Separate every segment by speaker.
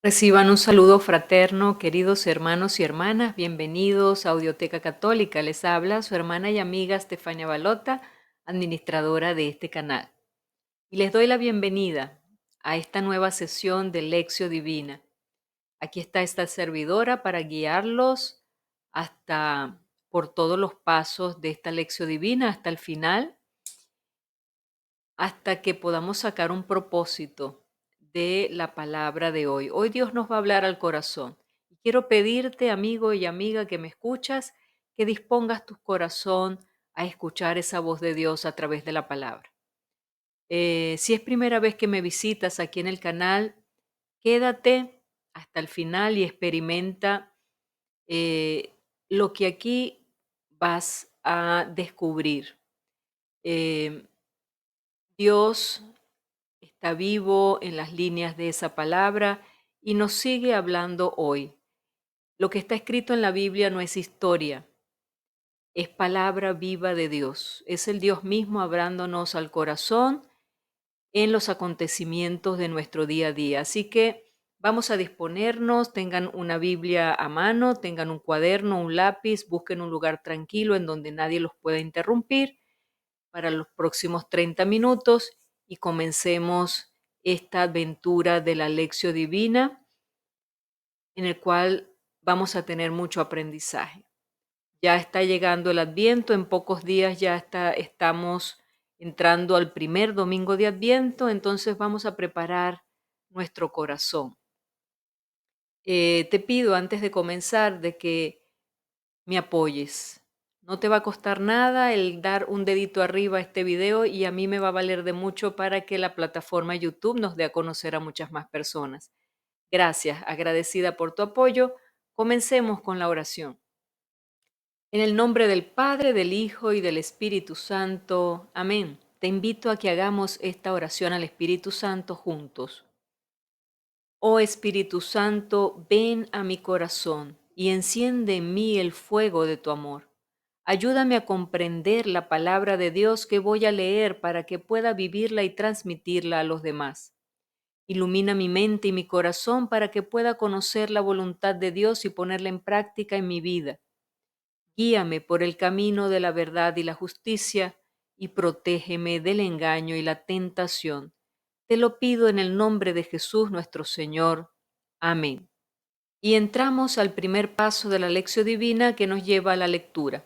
Speaker 1: Reciban un saludo fraterno, queridos hermanos y hermanas. Bienvenidos a Audioteca Católica. Les habla su hermana y amiga Estefania Balota, administradora de este canal. Y les doy la bienvenida a esta nueva sesión de Lección Divina. Aquí está esta servidora para guiarlos hasta por todos los pasos de esta Lección Divina hasta el final, hasta que podamos sacar un propósito de la palabra de hoy. Hoy Dios nos va a hablar al corazón. Y quiero pedirte, amigo y amiga que me escuchas, que dispongas tu corazón a escuchar esa voz de Dios a través de la palabra. Si es primera vez que me visitas aquí en el canal, quédate hasta el final y experimenta eh, lo que aquí vas a descubrir. Eh, Dios está vivo en las líneas de esa palabra y nos sigue hablando hoy. Lo que está escrito en la Biblia no es historia, es palabra viva de Dios. Es el Dios mismo hablándonos al corazón en los acontecimientos de nuestro día a día. Así que vamos a disponernos, tengan una Biblia a mano, tengan un cuaderno, un lápiz, busquen un lugar tranquilo en donde nadie los pueda interrumpir para los próximos 30 minutos y comencemos esta aventura de la Lección Divina en el cual vamos a tener mucho aprendizaje. Ya está llegando el Adviento, en pocos días ya estamos entrando al primer domingo de Adviento, entonces vamos a preparar nuestro corazón. Te pido antes de comenzar de que me apoyes. No te va a costar nada el dar un dedito arriba a este video y a mí me va a valer de mucho para que la plataforma YouTube nos dé a conocer a muchas más personas. Gracias, agradecida por tu apoyo. Comencemos con la oración. En el nombre del Padre, del Hijo y del Espíritu Santo. Amén. Te invito a que hagamos esta oración al Espíritu Santo juntos. Oh Espíritu Santo, ven a mi corazón y enciende en mí el fuego de tu amor. Ayúdame a comprender la palabra de Dios que voy a leer para que pueda vivirla y transmitirla a los demás. Ilumina mi mente y mi corazón para que pueda conocer la voluntad de Dios y ponerla en práctica en mi vida. Guíame por el camino de la verdad y la justicia y protégeme del engaño y la tentación. Te lo pido en el nombre de Jesús nuestro Señor. Amén. Y entramos al primer paso de la lección divina que nos lleva a la lectura.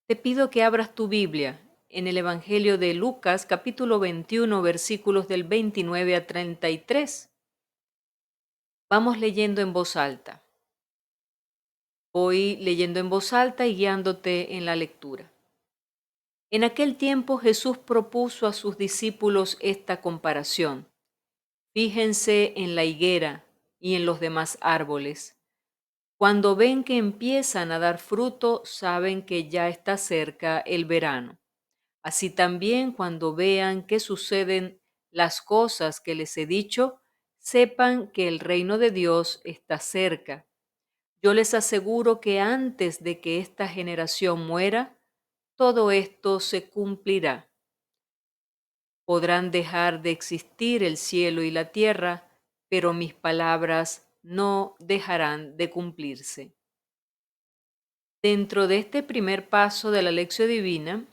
Speaker 1: Te pido que abras tu Biblia en el Evangelio de Lucas, capítulo 21, versículos del 29 a 33. Vamos leyendo en voz alta. Voy leyendo en voz alta y guiándote en la lectura. En aquel tiempo Jesús propuso a sus discípulos esta comparación. Fíjense en la higuera y en los demás árboles. Cuando ven que empiezan a dar fruto, saben que ya está cerca el verano. Así también cuando vean que suceden las cosas que les he dicho, sepan que el reino de Dios está cerca. Yo les aseguro que antes de que esta generación muera, todo esto se cumplirá. Podrán dejar de existir el cielo y la tierra, pero mis palabras no dejarán de cumplirse. Dentro de este primer paso de la lección divina,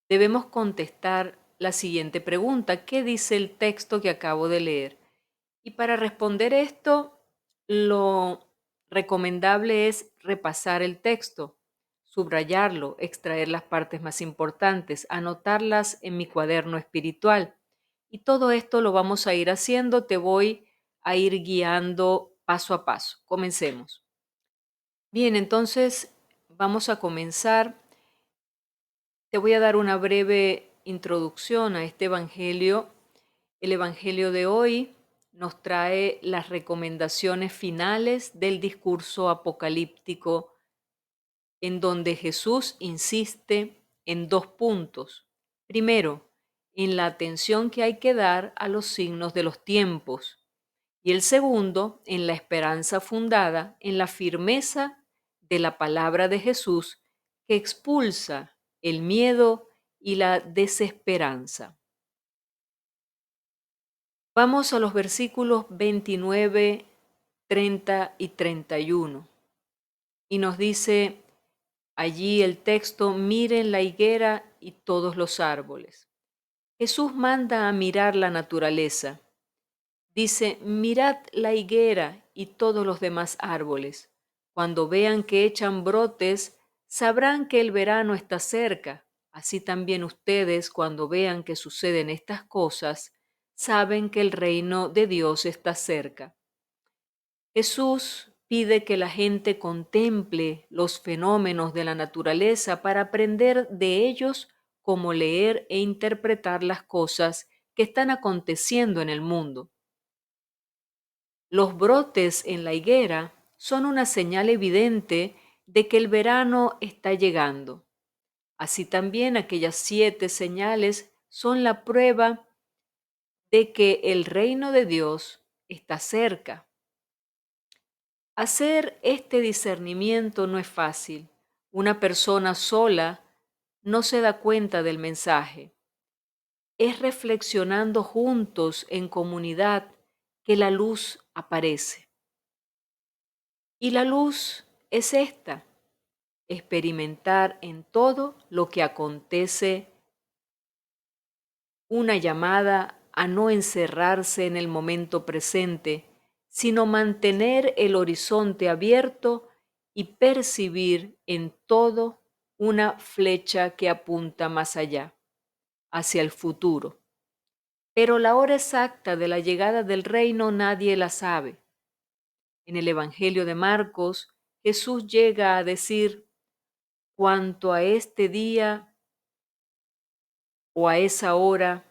Speaker 1: debemos contestar la siguiente pregunta: ¿qué dice el texto que acabo de leer? Y para responder esto, lo recomendable es repasar el texto, subrayarlo, extraer las partes más importantes, anotarlas en mi cuaderno espiritual. Y todo esto lo vamos a ir haciendo, te voy a ir guiando paso a paso. Comencemos. Bien, entonces vamos a comenzar. Te voy a dar una breve introducción a este Evangelio. El Evangelio de hoy nos trae las recomendaciones finales del discurso apocalíptico, en donde Jesús insiste en dos puntos. Primero, en la atención que hay que dar a los signos de los tiempos. Y el segundo, en la esperanza fundada en la firmeza de la palabra de Jesús que expulsa el miedo y la desesperanza. Vamos a los versículos 29, 30 y 31. Y nos dice allí el texto: miren la higuera y todos los árboles. Jesús manda a mirar la naturaleza. Dice: mirad la higuera y todos los demás árboles. Cuando vean que echan brotes, sabrán que el verano está cerca. Así también ustedes, cuando vean que suceden estas cosas, saben que el reino de Dios está cerca. Jesús pide que la gente contemple los fenómenos de la naturaleza para aprender de ellos cómo leer e interpretar las cosas que están aconteciendo en el mundo. Los brotes en la higuera son una señal evidente de que el verano está llegando. Así también aquellas 7 señales son la prueba de que el reino de Dios está cerca. Hacer este discernimiento no es fácil. Una persona sola no se da cuenta del mensaje. Es reflexionando juntos en comunidad que la luz aparece. Y la luz es esta: experimentar en todo lo que acontece, una llamada a no encerrarse en el momento presente, sino mantener el horizonte abierto y percibir en todo una flecha que apunta más allá, hacia el futuro. Pero la hora exacta de la llegada del reino nadie la sabe. En el Evangelio de Marcos, Jesús llega a decir: cuanto a este día o a esa hora,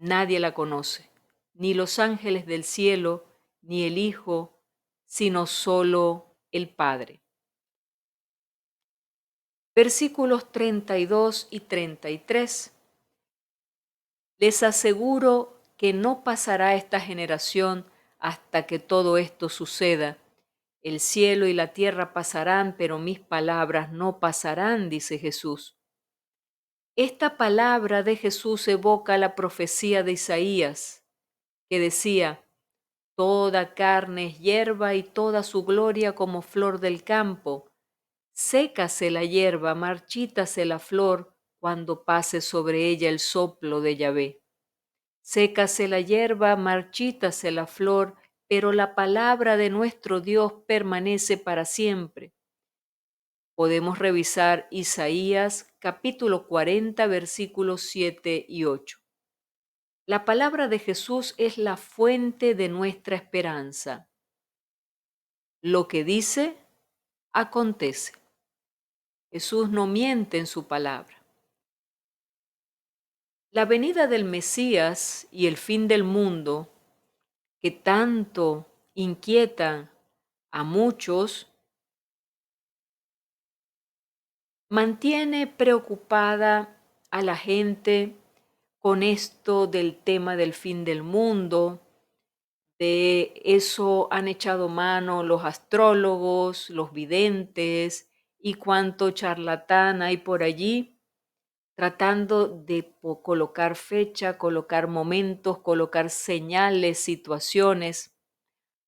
Speaker 1: nadie la conoce, ni los ángeles del cielo, ni el Hijo, sino solo el Padre. Versículos 32 y 33. Les aseguro que no pasará esta generación hasta que todo esto suceda. El cielo y la tierra pasarán, pero mis palabras no pasarán, dice Jesús. Esta palabra de Jesús evoca la profecía de Isaías, que decía: toda carne es hierba y toda su gloria como flor del campo. Sécase la hierba, marchítase la flor, cuando pase sobre ella el soplo de Yahvé. Sécase la hierba, marchítase la flor, pero la palabra de nuestro Dios permanece para siempre. Podemos revisar Isaías capítulo 40, versículos 7 y 8. La palabra de Jesús es la fuente de nuestra esperanza. Lo que dice, acontece. Jesús no miente en su palabra. La venida del Mesías y el fin del mundo, que tanto inquietan a muchos, mantiene preocupada a la gente con esto del tema del fin del mundo. De eso han echado mano los astrólogos, los videntes y cuánto charlatán hay por allí, tratando de colocar fecha, colocar momentos, colocar señales, situaciones.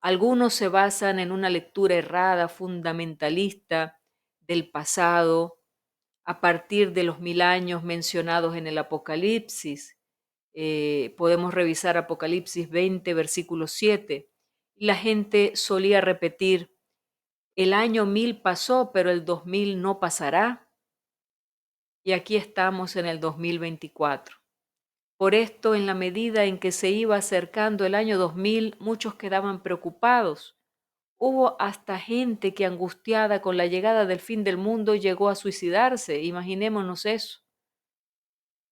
Speaker 1: Algunos se basan en una lectura errada, fundamentalista del pasado, a partir de los 1000 años mencionados en el Apocalipsis. Podemos revisar Apocalipsis 20, versículo 7. La gente solía repetir: el año 1000 pasó, pero el 2000 no pasará. Y aquí estamos en el 2024. Por esto, en la medida en que se iba acercando el año 2000, muchos quedaban preocupados. Hubo hasta gente que, angustiada con la llegada del fin del mundo, llegó a suicidarse. Imaginémonos eso.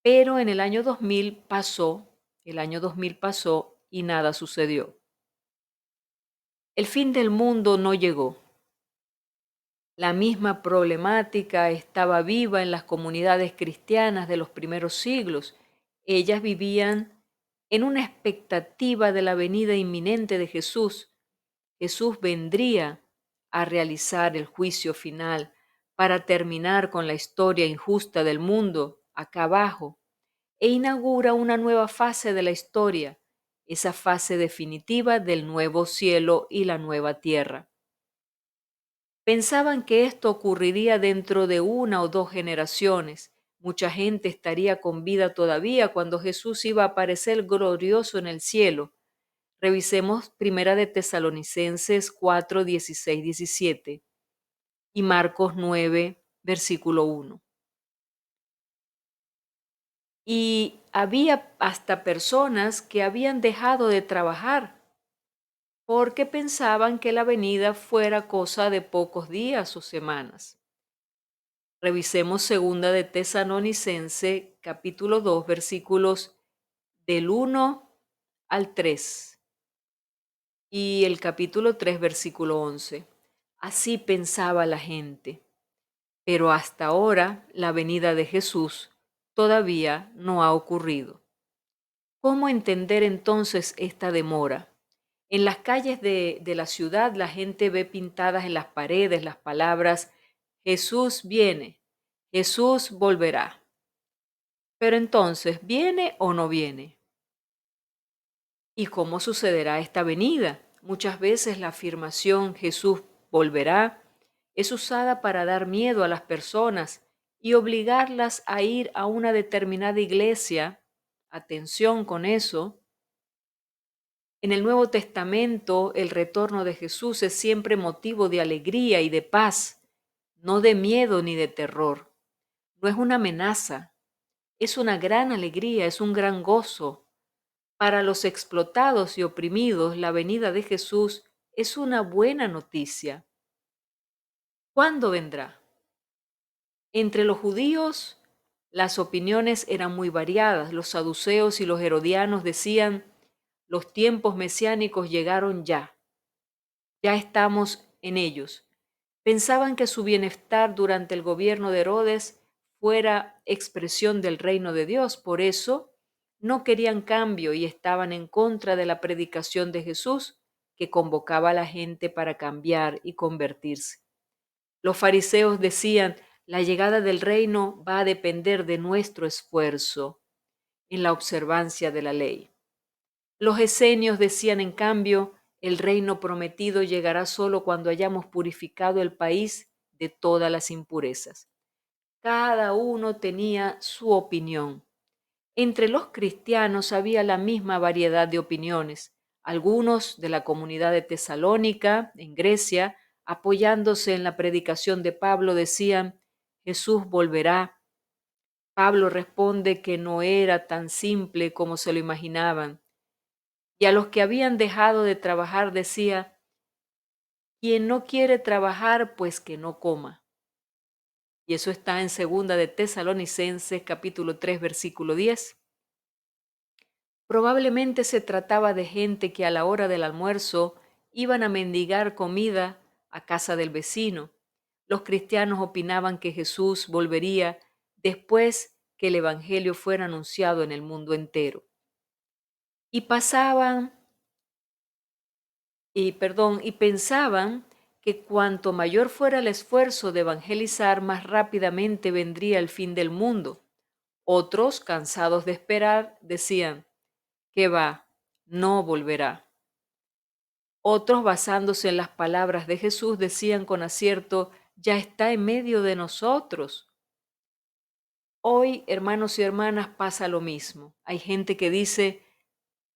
Speaker 1: Pero en el año 2000 pasó, el año 2000 pasó y nada sucedió. El fin del mundo no llegó. La misma problemática estaba viva en las comunidades cristianas de los primeros siglos. Ellas vivían en una expectativa de la venida inminente de Jesús. Jesús vendría a realizar el juicio final para terminar con la historia injusta del mundo acá abajo, e inaugura una nueva fase de la historia, esa fase definitiva del nuevo cielo y la nueva tierra. Pensaban que esto ocurriría dentro de 1 o 2 generaciones. Mucha gente estaría con vida todavía cuando Jesús iba a aparecer glorioso en el cielo. Revisemos Primera de Tesalonicenses 4, 16, 17 y Marcos 9, versículo 1. Y había hasta personas que habían dejado de trabajar porque pensaban que la venida fuera cosa de pocos días o semanas. Revisemos segunda de Tesalonicense, capítulo 2, versículos del 1 al 3 y el capítulo 3, versículo 11. Así pensaba la gente, pero hasta ahora la venida de Jesús todavía no ha ocurrido. ¿Cómo entender entonces esta demora? En las calles de la ciudad la gente ve pintadas en las paredes las palabras Jesús viene, Jesús volverá. Pero entonces, ¿viene o no viene? ¿Y cómo sucederá esta venida? Muchas veces la afirmación Jesús volverá es usada para dar miedo a las personas y obligarlas a ir a una determinada iglesia. Atención con eso. En el Nuevo Testamento, el retorno de Jesús es siempre motivo de alegría y de paz, no de miedo ni de terror. No es una amenaza, es una gran alegría, es un gran gozo. Para los explotados y oprimidos, la venida de Jesús es una buena noticia. ¿Cuándo vendrá? Entre los judíos, las opiniones eran muy variadas. Los saduceos y los herodianos decían, los tiempos mesiánicos llegaron ya. Ya estamos en ellos. Pensaban que su bienestar durante el gobierno de Herodes fuera expresión del reino de Dios, por eso no querían cambio y estaban en contra de la predicación de Jesús que convocaba a la gente para cambiar y convertirse. Los fariseos decían, la llegada del reino va a depender de nuestro esfuerzo en la observancia de la ley. Los esenios decían, en cambio, el reino prometido llegará solo cuando hayamos purificado el país de todas las impurezas. Cada uno tenía su opinión. Entre los cristianos había la misma variedad de opiniones. Algunos de la comunidad de Tesalónica, en Grecia, apoyándose en la predicación de Pablo, decían, Jesús volverá. Pablo responde que no era tan simple como se lo imaginaban. Y a los que habían dejado de trabajar decía, quien no quiere trabajar, pues que no coma. Y eso está en segunda de Tesalonicenses, capítulo 3, versículo 10. Probablemente se trataba de gente que a la hora del almuerzo iban a mendigar comida a casa del vecino. Los cristianos opinaban que Jesús volvería después que el Evangelio fuera anunciado en el mundo entero. Y pensaban que cuanto mayor fuera el esfuerzo de evangelizar, más rápidamente vendría el fin del mundo. Otros, cansados de esperar, decían, que va, no volverá. Otros, basándose en las palabras de Jesús, decían con acierto, ya está en medio de nosotros. Hoy, hermanos y hermanas, pasa lo mismo. Hay gente que dice,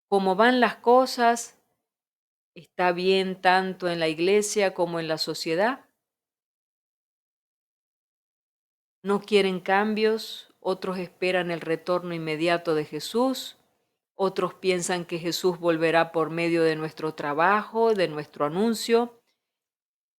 Speaker 1: cómo van las cosas, está bien tanto en la iglesia como en la sociedad. No quieren cambios, otros esperan el retorno inmediato de Jesús, otros piensan que Jesús volverá por medio de nuestro trabajo, de nuestro anuncio.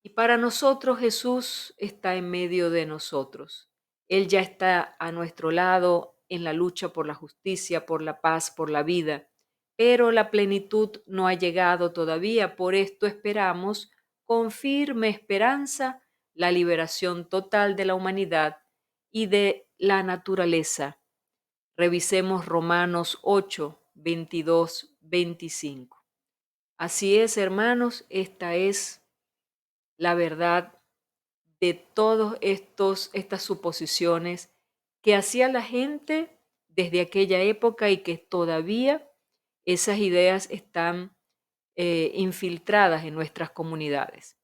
Speaker 1: Y para nosotros Jesús está en medio de nosotros. Él ya está a nuestro lado en la lucha por la justicia, por la paz, por la vida. Pero la plenitud no ha llegado todavía, por esto esperamos con firme esperanza la liberación total de la humanidad y de la naturaleza. Revisemos Romanos 8, 22, 25. Así es, hermanos, esta es la verdad de todas estas suposiciones que hacía la gente desde aquella época y que todavía esas ideas están infiltradas en nuestras comunidades.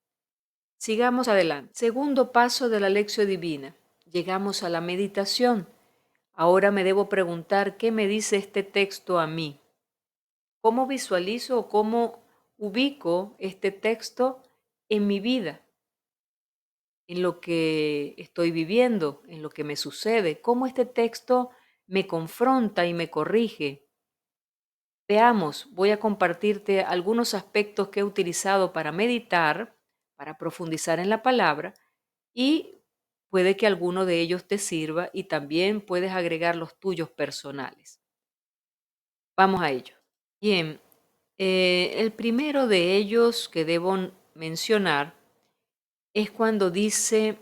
Speaker 1: Sigamos adelante. Segundo paso de la lección divina. Llegamos a la meditación. Ahora me debo preguntar qué me dice este texto a mí. ¿Cómo visualizo o cómo ubico este texto en mi vida, en lo que estoy viviendo, en lo que me sucede? ¿Cómo este texto me confronta y me corrige? Veamos, voy a compartirte algunos aspectos que he utilizado para meditar, para profundizar en la palabra, y puede que alguno de ellos te sirva y también puedes agregar los tuyos personales. Vamos a ello. Bien, el primero de ellos que debo mencionar es cuando dice,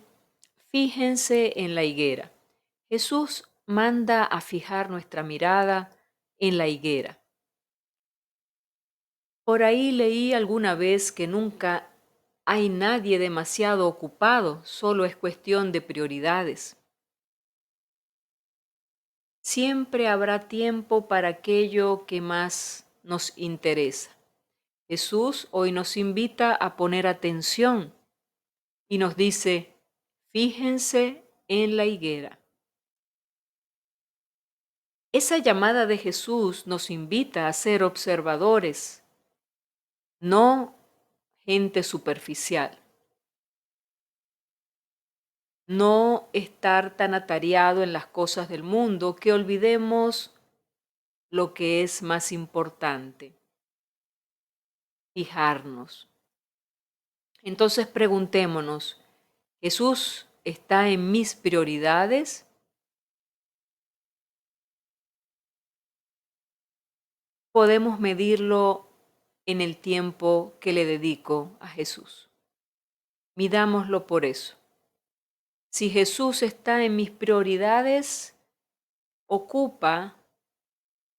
Speaker 1: fíjense en la higuera. Jesús manda a fijar nuestra mirada en la higuera. Por ahí leí alguna vez que nunca hay nadie demasiado ocupado, solo es cuestión de prioridades. Siempre habrá tiempo para aquello que más nos interesa. Jesús hoy nos invita a poner atención y nos dice, fíjense en la higuera. Esa llamada de Jesús nos invita a ser observadores, no gente superficial. No estar tan atareado en las cosas del mundo que olvidemos lo que es más importante, fijarnos. Entonces preguntémonos, ¿Jesús está en mis prioridades? Podemos medirlo en el tiempo que le dedico a Jesús. Midámoslo por eso. Si Jesús está en mis prioridades, ocupa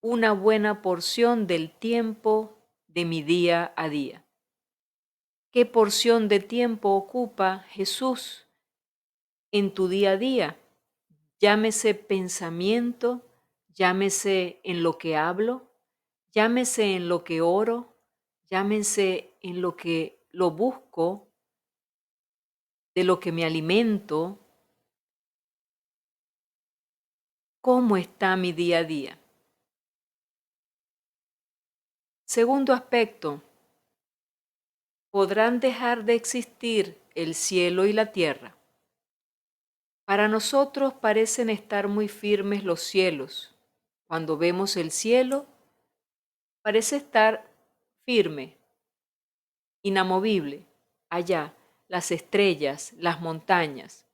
Speaker 1: una buena porción del tiempo de mi día a día. ¿Qué porción de tiempo ocupa Jesús en tu día a día? Llámese pensamiento, llámese en lo que hablo, llámese en lo que oro, llámese en lo que lo busco, de lo que me alimento. ¿Cómo está mi día a día? Segundo aspecto, ¿podrán dejar de existir el cielo y la tierra? Para nosotros parecen estar muy firmes los cielos. Cuando vemos el cielo, parece estar firme, inamovible. Allá, las estrellas, las montañas.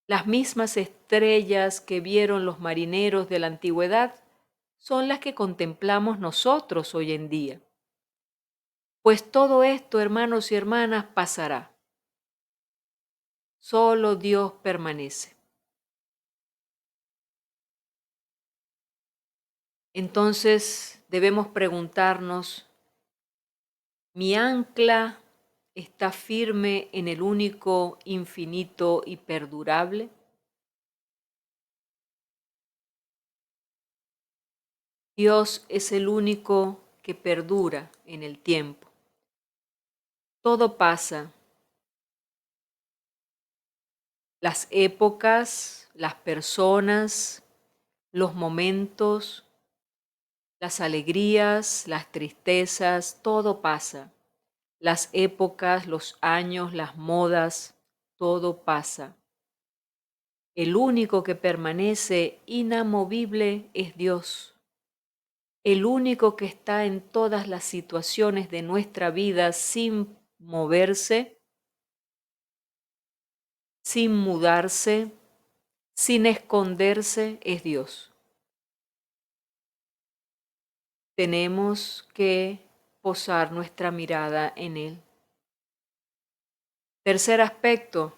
Speaker 1: Las mismas estrellas que vieron los marineros de la antigüedad son las que contemplamos nosotros hoy en día. Pues todo esto, hermanos y hermanas, pasará. Solo Dios permanece. Entonces debemos preguntarnos, ¿mi ancla está firme en el único, infinito y perdurable? Dios es el único que perdura en el tiempo. Todo pasa. Las épocas, las personas, los momentos, las alegrías, las tristezas, todo pasa. Las épocas, los años, las modas, todo pasa. El único que permanece inamovible es Dios. El único que está en todas las situaciones de nuestra vida sin moverse, sin mudarse, sin esconderse, es Dios. Tenemos que posar nuestra mirada en Él. Tercer aspecto,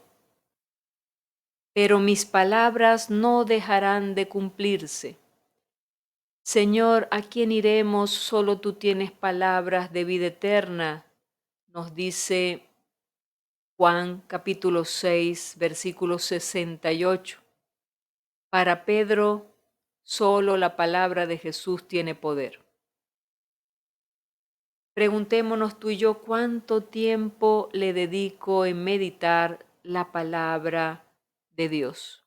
Speaker 1: pero mis palabras no dejarán de cumplirse. Señor, ¿a quién iremos? Solo tú tienes palabras de vida eterna, nos dice Juan capítulo 6, versículo 68. Para Pedro, solo la palabra de Jesús tiene poder. Preguntémonos tú y yo cuánto tiempo le dedico en meditar la palabra de Dios.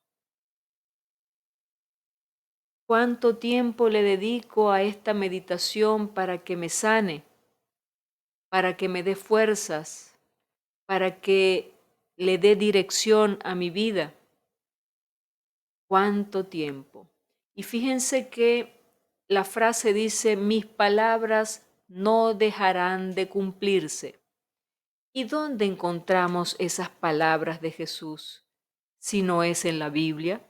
Speaker 1: ¿Cuánto tiempo le dedico a esta meditación para que me sane, para que me dé fuerzas, para que le dé dirección a mi vida? ¿Cuánto tiempo? Y fíjense que la frase dice, mis palabras no dejarán de cumplirse. ¿Y dónde encontramos esas palabras de Jesús si no es en la Biblia?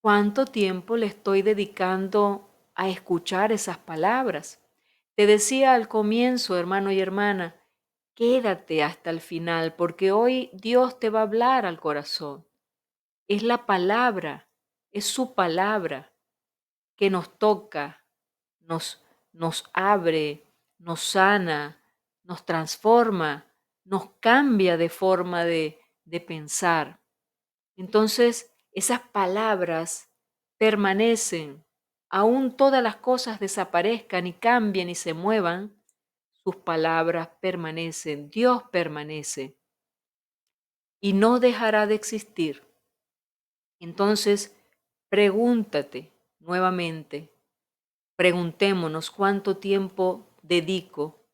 Speaker 1: ¿Cuánto tiempo le estoy dedicando a escuchar esas palabras? Te decía al comienzo, hermano y hermana, quédate hasta el final porque hoy Dios te va a hablar al corazón. Es la palabra, es su palabra que nos toca, nos, nos abre, nos sana, nos transforma, nos cambia de forma de pensar. Entonces, esas palabras permanecen, aún todas las cosas desaparezcan y cambien y se muevan, sus palabras permanecen, Dios permanece y no dejará de existir. Entonces, pregúntate nuevamente, preguntémonos cuánto tiempo dedico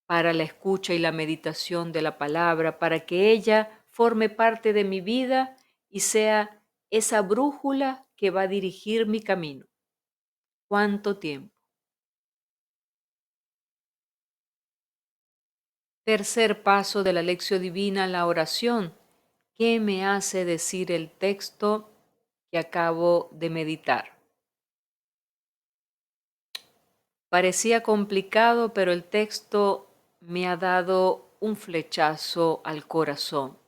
Speaker 1: para la escucha y la meditación de la palabra, para que ella forme parte de mi vida y sea esa brújula que va a dirigir mi camino. ¿Cuánto tiempo? Tercer paso de la lección divina, la oración. ¿Qué me hace decir el texto que acabo de meditar? Parecía complicado, pero el texto me ha dado un flechazo al corazón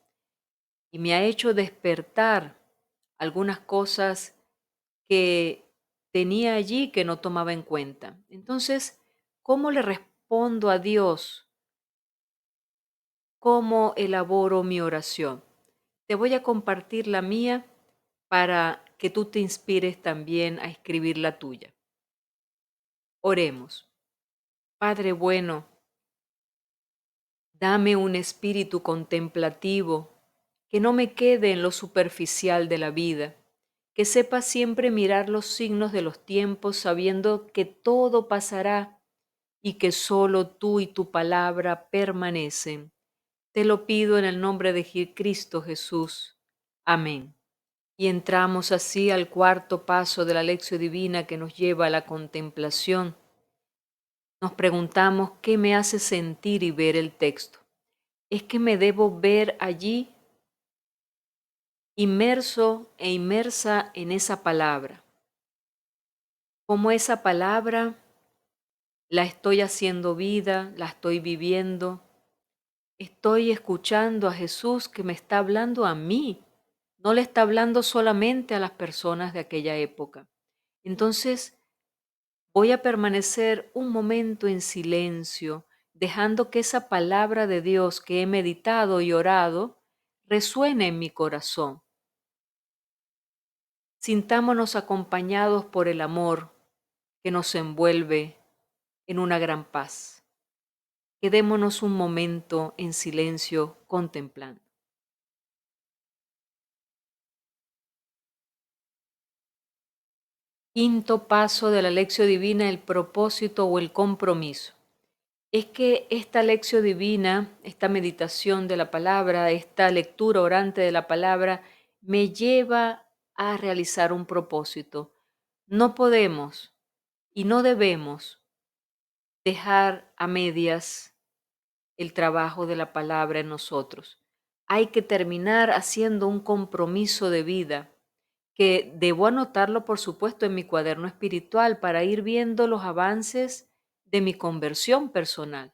Speaker 1: y me ha hecho despertar algunas cosas que tenía allí que no tomaba en cuenta. Entonces, ¿cómo le respondo a Dios? ¿Cómo elaboro mi oración? Te voy a compartir la mía para que tú te inspires también a escribir la tuya. Oremos. Padre bueno, dame un espíritu contemplativo, que no me quede en lo superficial de la vida, que sepa siempre mirar los signos de los tiempos sabiendo que todo pasará y que solo tú y tu palabra permanecen. Te lo pido en el nombre de Cristo Jesús. Amén. Y entramos así al cuarto paso de la lección divina que nos lleva a la contemplación. Nos preguntamos qué me hace sentir y ver el texto. ¿Es que me debo ver allí inmerso e inmersa en esa palabra? ¿Cómo esa palabra la estoy haciendo vida, la estoy viviendo? Estoy escuchando a Jesús que me está hablando a mí, no le está hablando solamente a las personas de aquella época. Entonces, voy a permanecer un momento en silencio, dejando que esa palabra de Dios que he meditado y orado resuene en mi corazón. Sintámonos acompañados por el amor que nos envuelve en una gran paz. Quedémonos un momento en silencio contemplando. Quinto paso de la lección divina, el propósito o el compromiso. Es que esta lección divina, esta meditación de la palabra, esta lectura orante de la palabra, me lleva a realizar un propósito. No podemos y no debemos dejar a medias el trabajo de la palabra en nosotros. Hay que terminar haciendo un compromiso de vida que debo anotarlo, por supuesto, en mi cuaderno espiritual para ir viendo los avances de mi conversión personal.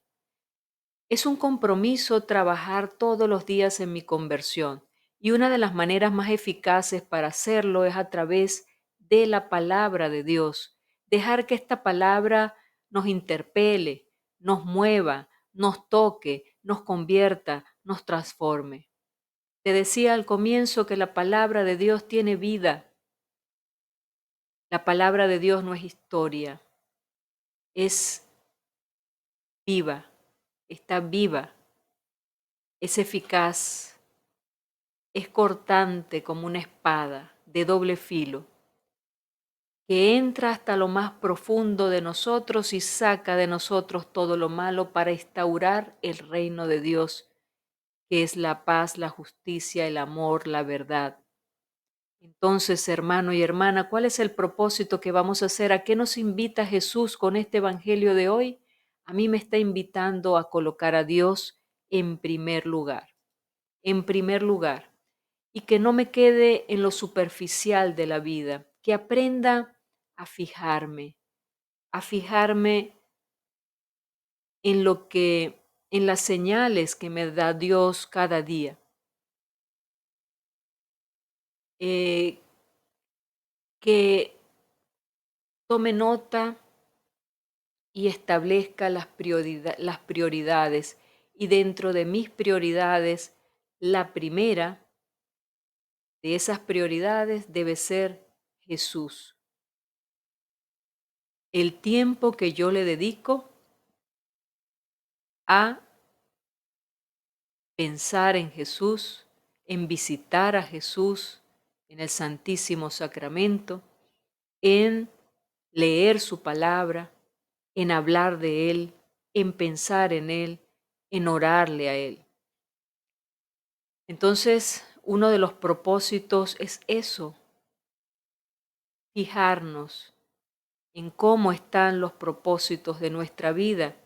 Speaker 1: Es un compromiso trabajar todos los días en mi conversión y una de las maneras más eficaces para hacerlo es a través de la palabra de Dios. Dejar que esta palabra nos interpele, nos mueva, nos toque, nos convierta, nos transforme. Te decía al comienzo que la palabra de Dios tiene vida. La palabra de Dios no es historia, es viva, está viva, es eficaz, es cortante como una espada de doble filo, que entra hasta lo más profundo de nosotros y saca de nosotros todo lo malo para instaurar el reino de Dios, que es la paz, la justicia, el amor, la verdad. Entonces, hermano y hermana, ¿cuál es el propósito que vamos a hacer? ¿A qué nos invita Jesús con este evangelio de hoy? A mí me está invitando a colocar a Dios en primer lugar, y que no me quede en lo superficial de la vida, que aprenda a a fijarme en en las señales que me da Dios cada día. Eh, que tome nota y establezca las prioridades. Y dentro de mis prioridades, la primera de esas prioridades debe ser Jesús. El tiempo que yo le dedico a pensar en Jesús, en visitar a Jesús en el Santísimo Sacramento, en leer su palabra, en hablar de Él, en pensar en Él, en orarle a Él. Entonces, uno de los propósitos es eso, fijarnos en cómo están los propósitos de nuestra vida.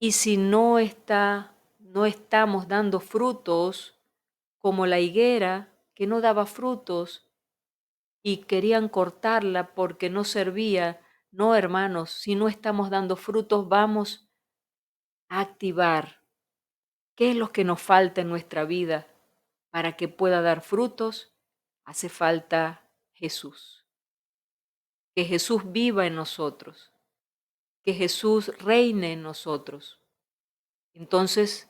Speaker 1: Y si no estamos dando frutos, como la higuera que no daba frutos y querían cortarla porque no servía. No, hermanos, si no estamos dando frutos, vamos a activar qué es lo que nos falta en nuestra vida para que pueda dar frutos. Hace falta Jesús. Que Jesús viva en nosotros, que Jesús reine en nosotros. Entonces,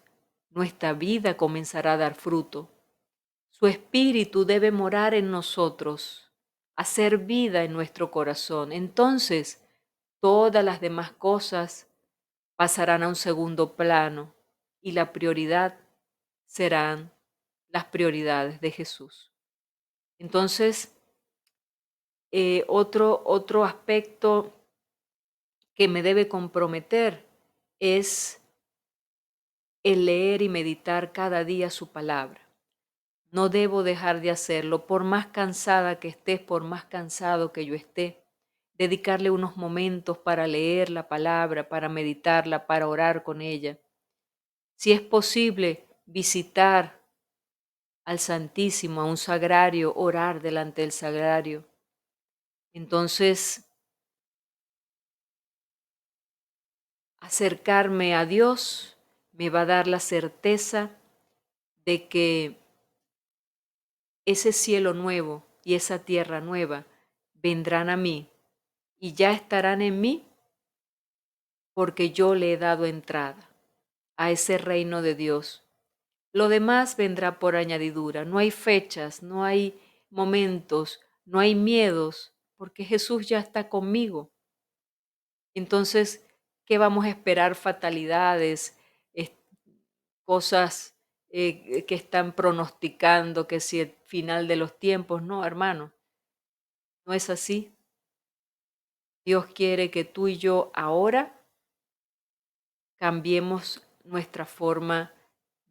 Speaker 1: nuestra vida comenzará a dar fruto. Su espíritu debe morar en nosotros, hacer vida en nuestro corazón. Entonces, todas las demás cosas pasarán a un segundo plano y la prioridad serán las prioridades de Jesús. Entonces, otro aspecto que me debe comprometer es el leer y meditar cada día su palabra. No debo dejar de hacerlo, por más cansada que estés, por más cansado que yo esté, dedicarle unos momentos para leer la palabra, para meditarla, para orar con ella. Si es posible, visitar al Santísimo, a un sagrario, orar delante del sagrario. Entonces, acercarme a Dios me va a dar la certeza de que ese cielo nuevo y esa tierra nueva vendrán a mí y ya estarán en mí porque yo le he dado entrada a ese reino de Dios. Lo demás vendrá por añadidura. No hay fechas, no hay momentos, no hay miedos, porque Jesús ya está conmigo. Entonces, ¿qué vamos a esperar? Fatalidades, cosas que están pronosticando que si el final de los tiempos. No, hermano, no es así. Dios quiere que tú y yo ahora cambiemos nuestra forma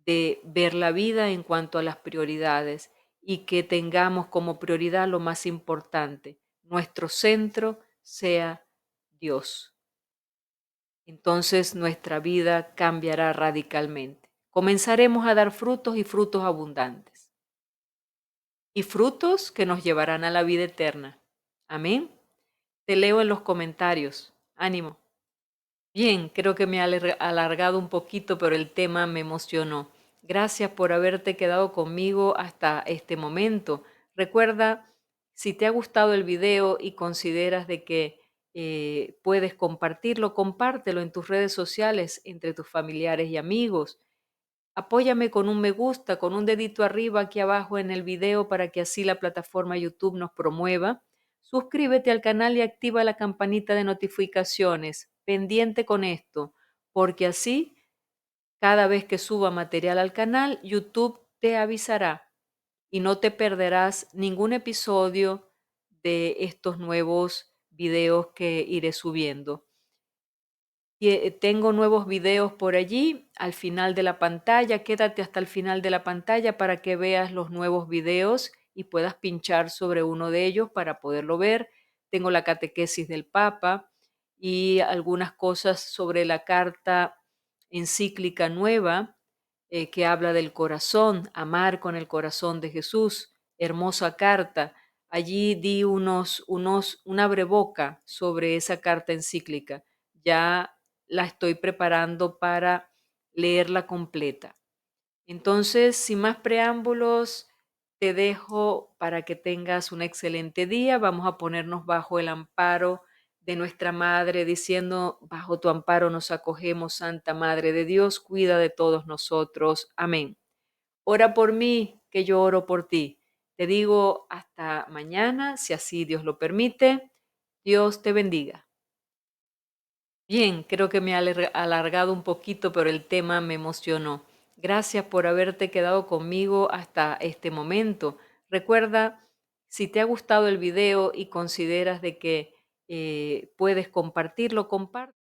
Speaker 1: de ver la vida en cuanto a las prioridades y que tengamos como prioridad lo más importante. Nuestro centro sea Dios. Entonces nuestra vida cambiará radicalmente. Comenzaremos a dar frutos y frutos abundantes. Y frutos que nos llevarán a la vida eterna. Amén. Te leo en los comentarios. Ánimo. Bien, creo que me he alargado un poquito, pero el tema me emocionó. Gracias por haberte quedado conmigo hasta este momento. Recuerda, si te ha gustado el video y consideras de que puedes compartirlo, compártelo en tus redes sociales entre tus familiares y amigos. Apóyame con un me gusta, con un dedito arriba aquí abajo en el video para que así la plataforma YouTube nos promueva. Suscríbete al canal y activa la campanita de notificaciones. Pendiente con esto. porque así cada vez que suba material al canal, YouTube te avisará y no te perderás ningún episodio de estos nuevos videos que iré subiendo. Tengo nuevos videos por allí al final de la pantalla. Quédate hasta el final de la pantalla para que veas los nuevos videos y puedas pinchar sobre uno de ellos para poderlo ver. Tengo la catequesis del Papa y algunas cosas sobre la carta encíclica nueva que habla del corazón, amar con el corazón de Jesús. Hermosa carta. Allí di un abreboca sobre esa carta encíclica. Ya la estoy preparando para leerla completa. Entonces, sin más preámbulos, te dejo para que tengas un excelente día. Vamos a ponernos bajo el amparo de nuestra Madre, diciendo, bajo tu amparo nos acogemos, Santa Madre de Dios, cuida de todos nosotros. Amén. Ora por mí, que yo oro por ti. Te digo hasta mañana, si así Dios lo permite. Dios te bendiga. Bien, creo que me he alargado un poquito, pero el tema me emocionó. Gracias por haberte quedado conmigo hasta este momento. Recuerda, si te ha gustado el video y consideras de que puedes compartirlo, compártelo.